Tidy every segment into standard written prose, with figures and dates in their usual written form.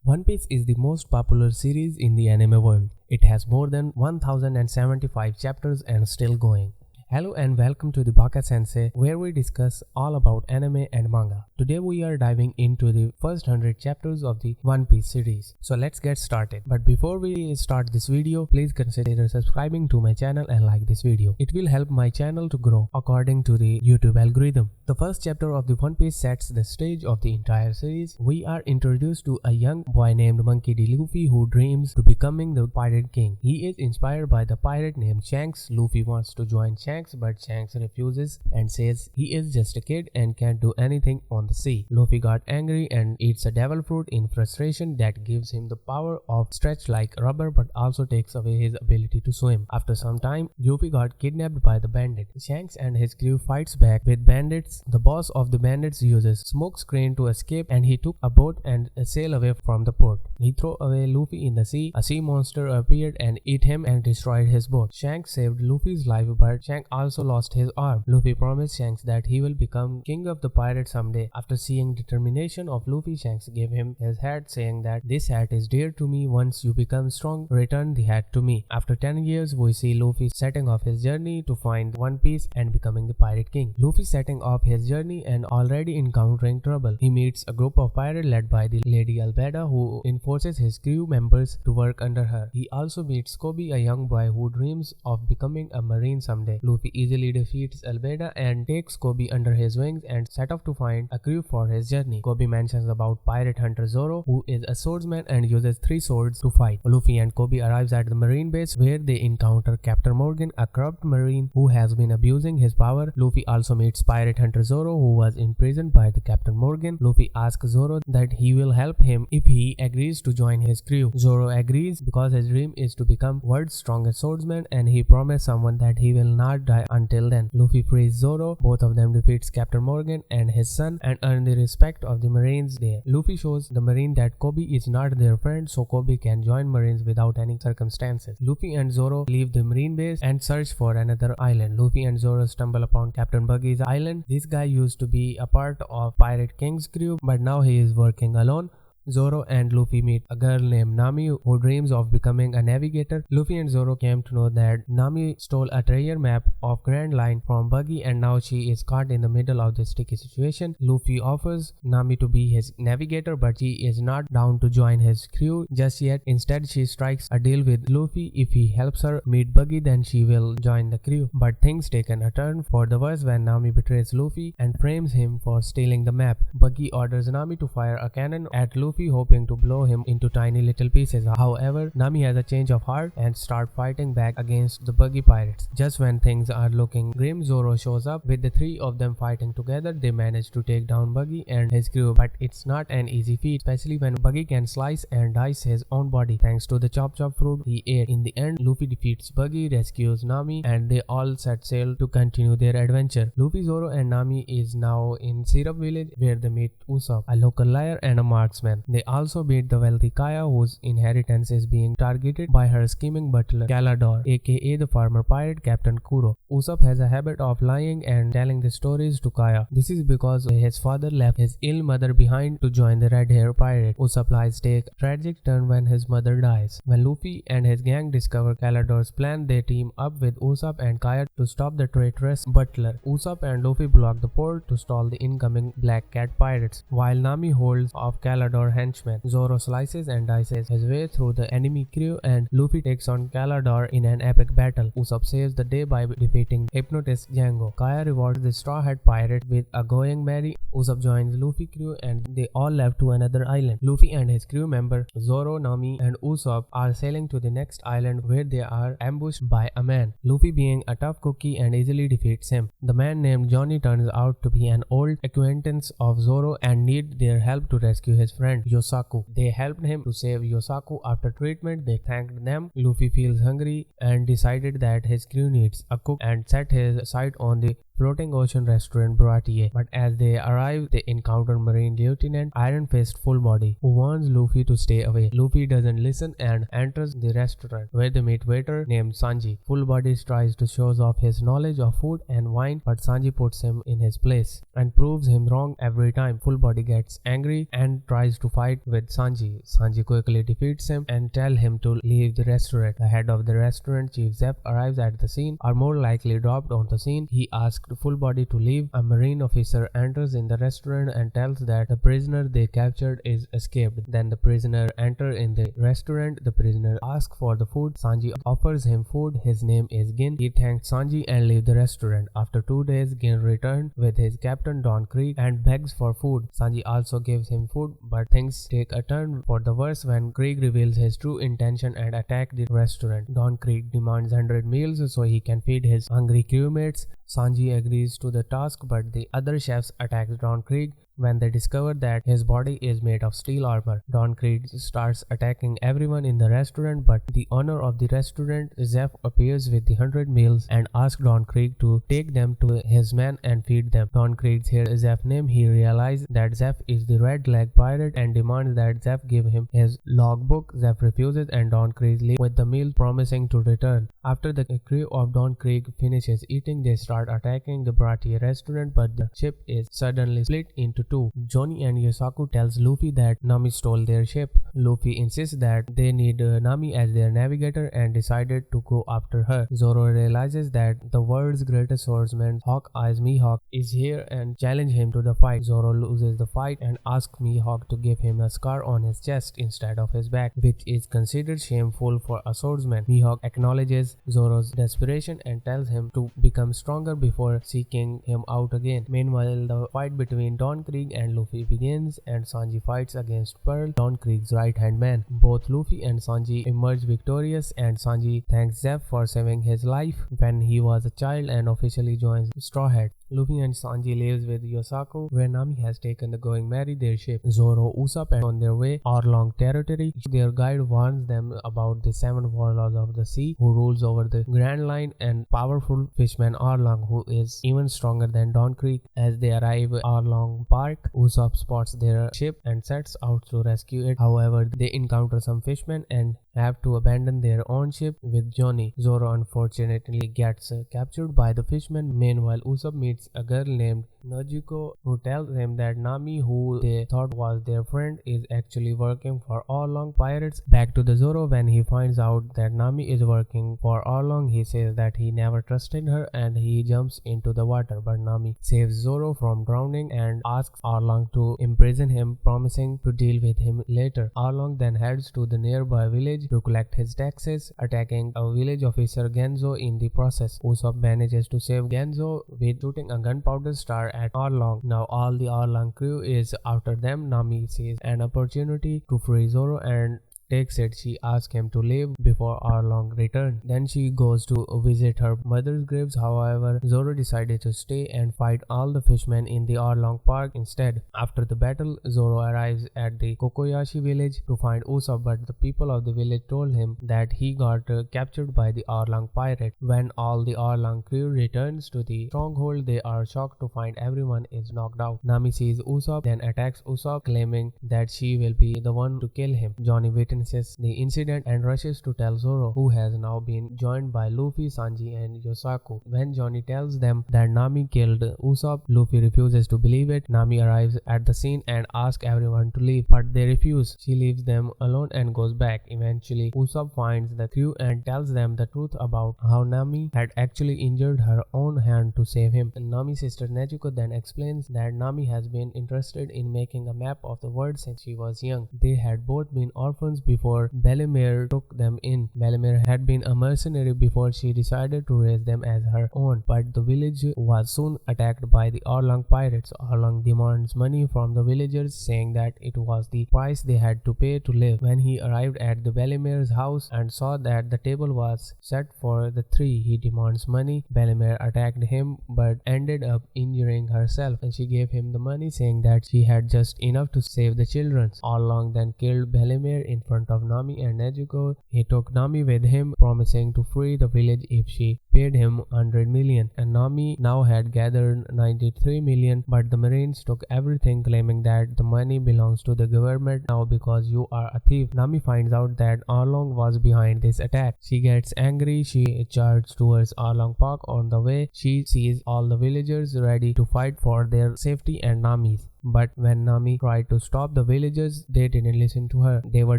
One Piece is the most popular series in the anime world. It has more than 1075 chapters and still going. Hello and welcome to the Baka Sensei, where we discuss all about anime and manga. Today we are diving into the first 100 chapters of the One Piece series. So let's get started. But before we start this video, please consider subscribing to my channel and like this video. It will help my channel to grow according to the YouTube algorithm. The first chapter of the One Piece sets the stage of the entire series. We are introduced to a young boy named Monkey D. Luffy who dreams to becoming the Pirate King. He is inspired by the pirate named Shanks. Luffy wants to join Shanks, but Shanks refuses and says he is just a kid and can't do anything on the sea. Luffy got angry and eats a devil fruit in frustration that gives him the power of stretch like rubber but also takes away his ability to swim. After some time, Luffy got kidnapped by the bandit. Shanks and his crew fights back with bandits. The boss of the bandits uses smoke screen to escape and he took a boat and sail away from the port. He threw away Luffy in the sea. A sea monster appeared and ate him and destroyed his boat. Shanks saved Luffy's life, but Shanks also lost his arm. Luffy promised Shanks that he will become king of the pirates someday. After seeing determination of Luffy, Shanks gave him his hat, saying that this hat is dear to me. Once you become strong, return the hat to me. After 10 years, we see Luffy setting off his journey to find One Piece and becoming the Pirate King. Luffy setting off his journey and already encountering trouble. He meets a group of pirates led by the Lady Albedo who enforces his crew members to work under her. He also meets Koby, a young boy who dreams of becoming a marine someday. Luffy easily defeats Albedo and takes Koby under his wings and set off to find a crew for his journey. Koby mentions about pirate hunter Zoro, who is a swordsman and uses 3 swords to fight. Luffy and Koby arrives at the marine base where they encounter Captain Morgan, a corrupt marine who has been abusing his power. Luffy also meets pirate hunter Zoro, who was imprisoned by the Captain Morgan. Luffy asks Zoro that he will help him if he agrees to join his crew. Zoro agrees because his dream is to become world's strongest swordsman and he promised someone that he will not die until then. Luffy frees Zoro. Both of them defeats Captain Morgan and his son and earn the respect of the Marines there. Luffy shows the Marine that Koby is not their friend, so Koby can join Marines without any circumstances. Luffy and Zoro leave the Marine base and search for another island. Luffy and Zoro stumble upon Captain Buggy's island. This guy used to be a part of Pirate King's crew, but now he is working alone. Zoro and Luffy meet a girl named Nami who dreams of becoming a navigator. Luffy and Zoro came to know that Nami stole a treasure map of Grand Line from Buggy and now she is caught in the middle of this sticky situation. Luffy offers Nami to be his navigator, but she is not down to join his crew just yet. Instead, she strikes a deal with Luffy. If he helps her meet Buggy, then she will join the crew. But things take a turn for the worse when Nami betrays Luffy and frames him for stealing the map. Buggy orders Nami to fire a cannon at Luffy, hoping to blow him into tiny little pieces. However, Nami has a change of heart and start fighting back against the Buggy pirates. Just when things are looking grim, Zoro shows up. With the 3 of them fighting together, they manage to take down Buggy and his crew, but it's not an easy feat, especially when Buggy can slice and dice his own body thanks to the chop fruit he ate. In the end, Luffy defeats Buggy, rescues Nami, and they all set sail to continue their adventure. Luffy, Zoro, and Nami is now in Syrup Village where they meet Usopp, a local liar and a marksman. They also meet the wealthy Kaya, whose inheritance is being targeted by her scheming butler Galador, aka the former pirate Captain Kuro. Usopp has a habit of lying and telling the stories to Kaya. This is because his father left his ill mother behind to join the Red Hair Pirate. Usopp's lies take a tragic turn when his mother dies. When Luffy and his gang discover Galador's plan, they team up with Usopp and Kaya to stop the traitorous butler. Usopp and Luffy block the port to stall the incoming Black Cat pirates, while Nami holds off Galador henchmen. Zoro slices and dices his way through the enemy crew and Luffy takes on Galador in an epic battle. Usopp saves the day by defeating hypnotist Django. Kaya rewards the Straw Hat pirate with a going merry. Usopp joins Luffy crew and they all left to another island. Luffy and his crew member Zoro, Nami, and Usopp are sailing to the next island where they are ambushed by a man. Luffy, being a tough cookie, and easily defeats him. The man named Johnny turns out to be an old acquaintance of Zoro and need their help to rescue his friend Yosaku. They helped him to save Yosaku. After treatment, they thanked them. Luffy feels hungry and decided that his crew needs a cook and set his sight on the floating ocean restaurant Bratier. But as they arrive, they encounter Marine Lieutenant Iron Fist Full Body, who warns Luffy to stay away. Luffy doesn't listen and enters the restaurant, where they meet waiter named Sanji. Full Body tries to show off his knowledge of food and wine, but Sanji puts him in his place and proves him wrong every time. Full Body gets angry and tries to fight with Sanji. Sanji quickly defeats him and tells him to leave the restaurant. The head of the restaurant, Chief Zepp, arrives at the scene, or more likely dropped on the scene. He asks Full Body to leave. A marine officer enters in the restaurant and tells that the prisoner they captured is escaped. Then the prisoner enters in the restaurant. The prisoner asks for the food. Sanji offers him food. His name is Gin. He thanks Sanji and leaves the restaurant. After 2 days, Gin returns with his captain Don Krieg and begs for food. Sanji also gives him food, but things take a turn for the worse when Krieg reveals his true intention and attacks the restaurant. Don Krieg demands 100 meals so he can feed his hungry crewmates. Sanji agrees to the task, but the other chefs attack Don Krieg when they discover that his body is made of steel armor. Don Krieg starts attacking everyone in the restaurant, but the owner of the restaurant, Zeff, appears with the 100 meals and asks Don Krieg to take them to his men and feed them. Don Krieg hears Zeff's name. He realizes that Zeff is the Red Leg Pirate and demands that Zeff give him his logbook. Zeff refuses and Don Krieg leaves with the meal, promising to return. After the crew of Don Krieg finishes eating, they start attacking the Bratier restaurant, but the ship is suddenly split into two. Johnny and Yosaku tells Luffy that Nami stole their ship. Luffy insists that they need Nami as their navigator and decided to go after her. Zoro realizes that the world's greatest swordsman, Hawk Eyes Mihawk, is here and challenges him to the fight. Zoro loses the fight and asks Mihawk to give him a scar on his chest instead of his back, which is considered shameful for a swordsman. Mihawk acknowledges Zoro's desperation and tells him to become stronger before seeking him out again. Meanwhile, the fight between Don Krieg and Luffy begins, and Sanji fights against Pearl, Don Krieg's right-hand man. Both Luffy and Sanji emerge victorious, and Sanji thanks Zeff for saving his life when he was a child and officially joins Straw Hat. Luffy and Sanji lives with Yosaku, where Nami has taken the Going Merry their ship. Zoro, Usopp, and on their way Arlong territory. Their guide warns them about the 7 warlords of the sea who rules over the Grand Line and powerful fishman Arlong, who is even stronger than Don Krieg. As they arrive at Arlong Park, Usopp spots their ship and sets out to rescue it. However, they encounter some fishmen and have to abandon their own ship with Johnny. Zoro unfortunately gets captured by the fishmen. Meanwhile, Usopp meets a girl named Nojico, who tells him that Nami, who they thought was their friend, is actually working for Arlong pirates. Back to the Zoro, when he finds out that Nami is working for Arlong, he says that he never trusted her and he jumps into the water, but Nami saves Zoro from drowning and asks Arlong to imprison him, promising to deal with him later. Arlong then heads to the nearby village to collect his taxes, attacking a village officer Genzo in the process. Usopp manages to save Genzo with shooting a gunpowder star at Arlong. Now all the Arlong crew is after them. Nami sees an opportunity to free Zoro and takes it. She asks him to leave before Arlong returns. Then she goes to visit her mother's graves. However, Zoro decided to stay and fight all the fishmen in the Arlong Park instead. After the battle, Zoro arrives at the Kokoyashi village to find Usopp, but the people of the village told him that he got captured by the Arlong pirate. When all the Arlong crew returns to the stronghold, they are shocked to find everyone is knocked out. Nami sees Usopp, then attacks Usopp, claiming that she will be the one to kill him. Johnny witnesses the incident and rushes to tell Zoro, who has now been joined by Luffy, Sanji, and Yosaku. When Johnny tells them that Nami killed Usopp, Luffy refuses to believe it. Nami arrives at the scene and asks everyone to leave, but they refuse. She leaves them alone and goes back. Eventually, Usopp finds the crew and tells them the truth about how Nami had actually injured her own hand to save him. And Nami's sister Nezuko then explains that Nami has been interested in making a map of the world since she was young. They had both been orphans before Bellemere took them in. Bellemere had been a mercenary before she decided to raise them as her own, but the village was soon attacked by the Arlong pirates. Arlong demands money from the villagers, saying that it was the price they had to pay to live. When he arrived at the Bellemere's house and saw that the table was set for the three, he demands money. Bellemere attacked him but ended up injuring herself, and she gave him the money, saying that she had just enough to save the children. Arlong then killed Bellemere in front front of Nami and Nezuko. He took Nami with him, promising to free the village if she paid him 100 million, and Nami now had gathered 93 million, but the Marines took everything, claiming that the money belongs to the government now because you are a thief. Nami finds out that Arlong was behind this attack. She gets angry. She charges towards Arlong Park. On the way, she sees all the villagers ready to fight for their safety and Nami's. But when Nami tried to stop the villagers, they didn't listen to her. They were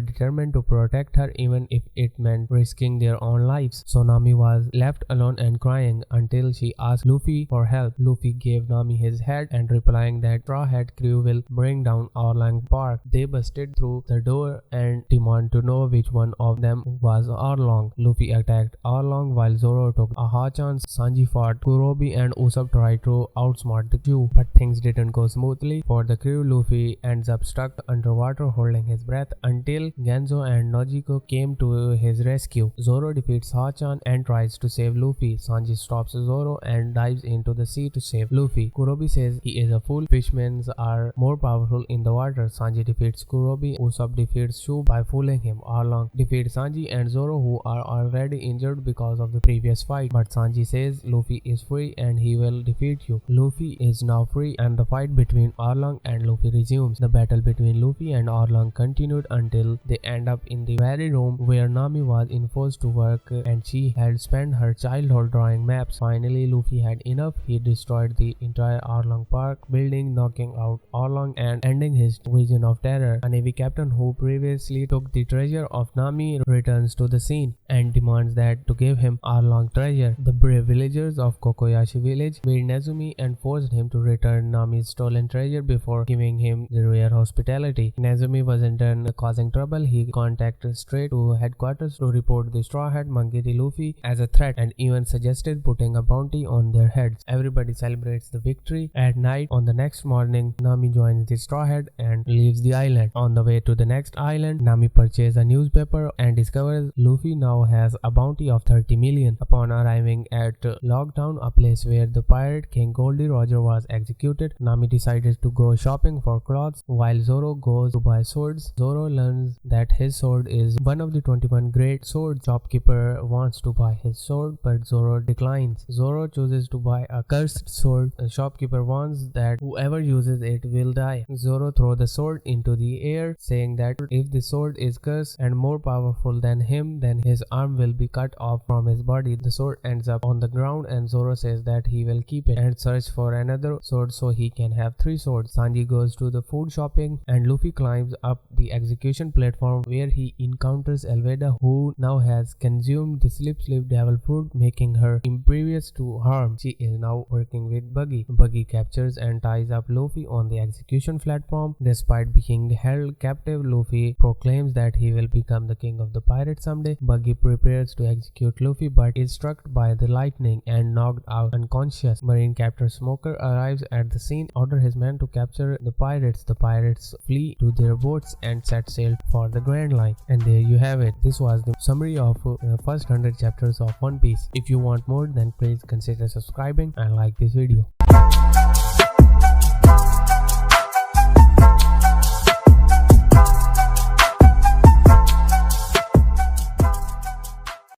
determined to protect her even if it meant risking their own lives. So Nami was left alone and crying until she asked Luffy for help. Luffy gave Nami his head and replying that Straw Hat crew will bring down Arlong Park. They busted through the door and demand to know which one of them was Arlong. Luffy attacked Arlong while Zoro took a chance. Sanji fought Kurobi and Usopp tried to outsmart the crew, but things didn't go smoothly. For the crew, Luffy ends up stuck underwater holding his breath until Genzo and Nojiko came to his rescue. Zoro defeats Hachan and tries to save Luffy. Sanji stops Zoro and dives into the sea to save Luffy. Kurobi says he is a fool. Fishmen are more powerful in the water. Sanji defeats Kurobi. Usopp defeats Shu by fooling him. Arlong defeats Sanji and Zoro, who are already injured because of the previous fight. But Sanji says Luffy is free and he will defeat you. Luffy is now free and the fight between Arlong and Luffy resumes. The battle between Luffy and Arlong continued until they end up in the very room where Nami was enforced to work and she had spent her childhood drawing maps. Finally, Luffy had enough. He destroyed the entire Arlong Park building, knocking out Arlong and ending his vision of terror. A Navy captain who previously took the treasure of Nami returns to the scene and demands that to give him Arlong treasure. The brave villagers of Kokoyashi village made Nezumi and forced him to return Nami's stolen treasure before giving him the rare hospitality. Nezumi was in turn causing trouble. He contacted straight to headquarters to report the Straw Hat Monkey D. Luffy as a threat and even suggested putting a bounty on their heads. Everybody celebrates the victory. At night, on the next morning, Nami joins the Straw Hat and leaves the island. On the way to the next island, Nami purchases a newspaper and discovers Luffy now has a bounty of 30 million. Upon arriving at Logtown, a place where the pirate king Goldie Roger was executed, Nami decided to go shopping for clothes while Zoro goes to buy swords. Zoro learns that his sword is one of the 21 great swords. Shopkeeper wants to buy his sword, but Zoro declines. Zoro chooses to buy a cursed sword. The shopkeeper warns that whoever uses it will die. Zoro throws the sword into the air, saying that if the sword is cursed and more powerful than him, then his arm will be cut off from his body. The sword ends up on the ground and Zoro says that he will keep it and search for another sword so he can have 3 swords. Sanji goes to the food shopping and Luffy climbs up the execution platform where he encounters Alveda, who now has consumed the slip devil fruit, making her impervious to harm. She is now working with Buggy. Buggy captures and ties up Luffy on the execution platform. Despite being held captive, Luffy proclaims that he will become the king of the pirates someday. Buggy prepares to execute Luffy but is struck by the lightning and knocked out unconscious. Marine Captain Smoker arrives at the scene, orders his men to capture the pirates. The pirates flee to their boats and set sail for the Grand Line. And there you have it. This was the summary of the first 100 chapters of One Piece. If you want more, then please consider subscribing and like this video.